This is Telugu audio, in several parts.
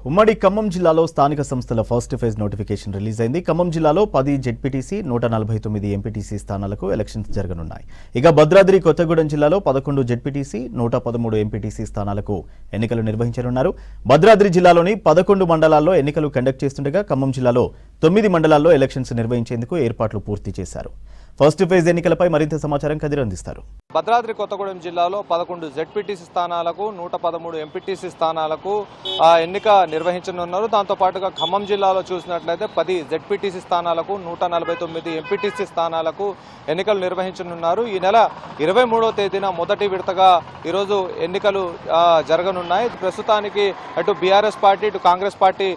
ఉమ్మడి ఖమ్మం జిల్లాలో స్థానిక సంస్థల ఫస్ట్ ఫేజ్ నోటిఫికేషన్ రిలీజ్ అయింది. ఖమ్మం జిల్లాలో 10 జెడ్పీటీసీ 149 ఎంపీటీసీ స్థానాలకు ఎలక్షన్స్ జరగనున్నాయి. ఇక భద్రాద్రి కొత్తగూడెం జిల్లాలో 11 జెడ్పీటీసీ 113 ఎంపీటీసీ స్థానాలకు ఎన్నికలు నిర్వహించనున్నారు. భద్రాద్రి జిల్లాలోని 11 మండలాల్లో ఎన్నికలు కండక్ట్ చేస్తుండగా ఖమ్మం జిల్లాలో 9 మండలాల్లో ఎలక్షన్స్ నిర్వహించేందుకు ఏర్పాట్లు పూర్తి చేశారు. ఫస్ట్ ఫేజ్ ఎన్నికలపై మరింత సమాచారం కదిరి అందిస్తారు. భద్రాద్రి కొత్తగూడెం జిల్లాలో 11 జెడ్పీటీసీ స్థానాలకు 113 ఎంపీటీసీ స్థానాలకు ఎన్నిక నిర్వహించనున్నారు. దాంతోపాటుగా ఖమ్మం జిల్లాలో చూసినట్లయితే 10 జెడ్పీటీసీ స్థానాలకు 149 ఎంపీటీసీ స్థానాలకు ఎన్నికలు నిర్వహించనున్నారు. ఈ నెల 23వ తేదీన మొదటి విడతగా ఈరోజు ఎన్నికలు జరగనున్నాయి. ప్రస్తుతానికి అటు బీఆర్ఎస్ పార్టీ ఇటు కాంగ్రెస్ పార్టీ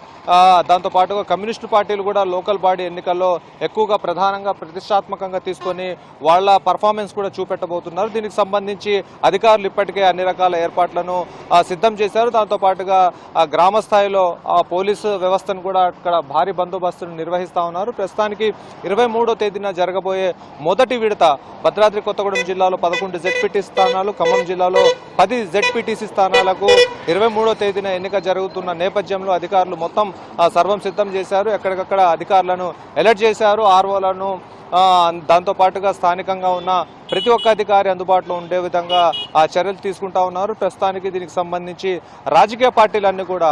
దాంతోపాటుగా కమ్యూనిస్టు పార్టీలు కూడా లోకల్ బాడీ ఎన్నికల్లో ఎక్కువగా ప్రధానంగా ప్రతిష్టాత్మకంగా తీసుకొని వాళ్ళ పర్ఫార్మెన్స్ కూడా చూపెట్టబోతున్నారు. దీనికి సంబంధించి అధికారులు ఇప్పటికే అన్ని రకాల ఏర్పాట్లను సిద్ధం చేశారు. దాంతోపాటుగా గ్రామ స్థాయిలో పోలీసు వ్యవస్థను కూడా అక్కడ భారీ బందోబస్తును నిర్వహిస్తా ఉన్నారు. ప్రస్తుతానికి 23వ తేదీన జరగబోయే మొదటి విడత భద్రాద్రి కొత్తగూడెం జిల్లాలో 11 జెడ్పీటీసీ స్థానాలు, ఖమ్మం జిల్లాలో 10 జెడ్పీటీసీ స్థానాలకు 23వ తేదీన ఎన్నిక జరుగుతున్న నేపథ్యంలో అధికారులు మొత్తం సర్వం సిద్ధం చేశారు. ఎక్కడికక్కడ అధికారులను అలర్ట్ చేశారు. ఆర్ఓలను దాంతోపాటుగా స్థానికంగా ఉన్న ప్రతి ఒక్క అధికారి అందుబాటులో ఉండే విధంగా చర్యలు తీసుకుంటా ఉన్నారు. ప్రస్తుతానికి దీనికి సంబంధించి రాజకీయ పార్టీలన్నీ కూడా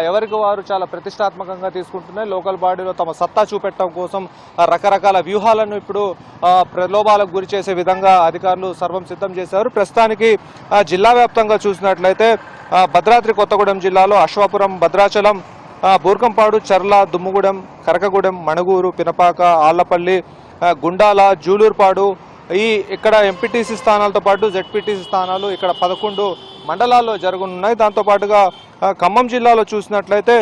ఎవరికి వారు చాలా ప్రతిష్టాత్మకంగా తీసుకుంటున్నాయి. లోకల్ బాడీలో తమ సత్తా చూపెట్టడం కోసం రకరకాల వ్యూహాలను ఇప్పుడు ప్రలోభాలకు గురి చేసే విధంగా అధికారులు సర్వం సిద్ధం చేశారు. ప్రస్తుతానికి జిల్లా వ్యాప్తంగా చూసినట్లయితే భద్రాద్రి కొత్తగూడెం జిల్లాలో అశ్వాపురం, భద్రాచలం, బూర్కంపాడు, చర్ల, దుమ్ముగూడెం, కరకగూడెం, మణుగూరు, పినపాక, ఆళ్లపల్లి, గుండాల, జూలూరుపాడు ఇక్కడ ఎంపీటీసీ స్థానాలతో పాటు జెడ్పీటీసీ స్థానాలు ఇక్కడ 11 మండలాల్లో జరగనున్నాయి. దాంతోపాటుగా ఖమ్మం జిల్లాలో చూసినట్లయితే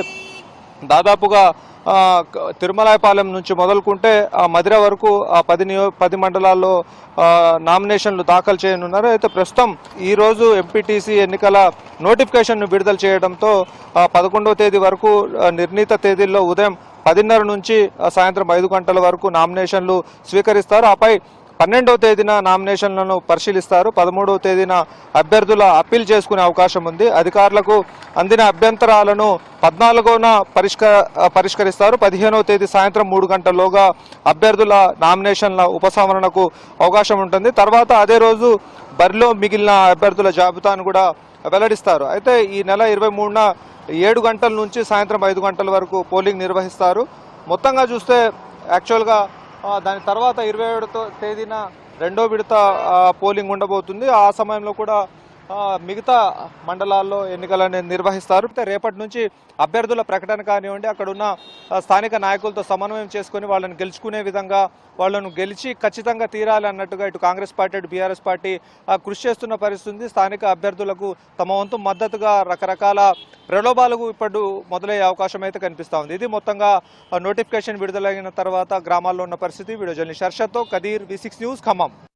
దాదాపుగా తిరుమలాయపాలెం నుంచి మొదలుకుంటే మధిర వరకు 10 మండలాల్లో నామినేషన్లు దాఖలు చేయనున్నారు. అయితే ప్రస్తుతం ఈరోజు ఎంపీటీసీ ఎన్నికల నోటిఫికేషన్ను విడుదల చేయడంతో 11వ తేదీ వరకు నిర్ణీత తేదీల్లో ఉదయం 10:30 నుంచి సాయంత్రం 5 గంటల వరకు నామినేషన్లు స్వీకరిస్తారు. ఆపై 12వ తేదీన నామినేషన్లను పరిశీలిస్తారు. 13వ తేదీన అభ్యర్థుల అప్పీల్ చేసుకునే అవకాశం ఉంది. అధికారులకు అందిన అభ్యంతరాలను 14న పరిష్కరిస్తారు. 15వ తేదీ సాయంత్రం 3 గంటల్లోగా అభ్యర్థుల నామినేషన్ల ఉపసంహరణకు అవకాశం ఉంటుంది. తర్వాత అదే రోజు బరిలో మిగిలిన అభ్యర్థుల జాబితాను కూడా వెల్లడిస్తారు. అయితే ఈ నెల 23న 7 గంటల నుంచి సాయంత్రం 5 గంటల వరకు పోలింగ్ నిర్వహిస్తారు. మొత్తంగా చూస్తే యాక్చువల్గా దాని తర్వాత 27వ తేదీన 2వ విడత పోలింగ్ ఉండబోతుంది. ఆ సమయంలో కూడా మిగతా మండలాల్లో ఎన్నికలను నిర్వహిస్తారు. రేపటి నుంచి అభ్యర్థుల ప్రకటన కానివ్వండి, అక్కడ ఉన్న స్థానిక నాయకులతో సమన్వయం చేసుకుని వాళ్ళని గెలుచుకునే విధంగా వాళ్ళను గెలిచి ఖచ్చితంగా తీరాలి అన్నట్టుగా ఇటు కాంగ్రెస్ పార్టీ ఇటు బీఆర్ఎస్ పార్టీ కృషి చేస్తున్న పరిస్థితి. స్థానిక అభ్యర్థులకు తమ వంతు మద్దతుగా రకరకాల ప్రలోభాలకు ఇప్పుడు మొదలయ్యే అవకాశం అయితే కనిపిస్తూ ఉంది. ఇది మొత్తంగా నోటిఫికేషన్ విడుదలైన తర్వాత గ్రామాల్లో ఉన్న పరిస్థితి. వీడియో జర్నలిస్ట్ హర్షత్తో కదీర్, V6 న్యూస్, ఖమ్మం.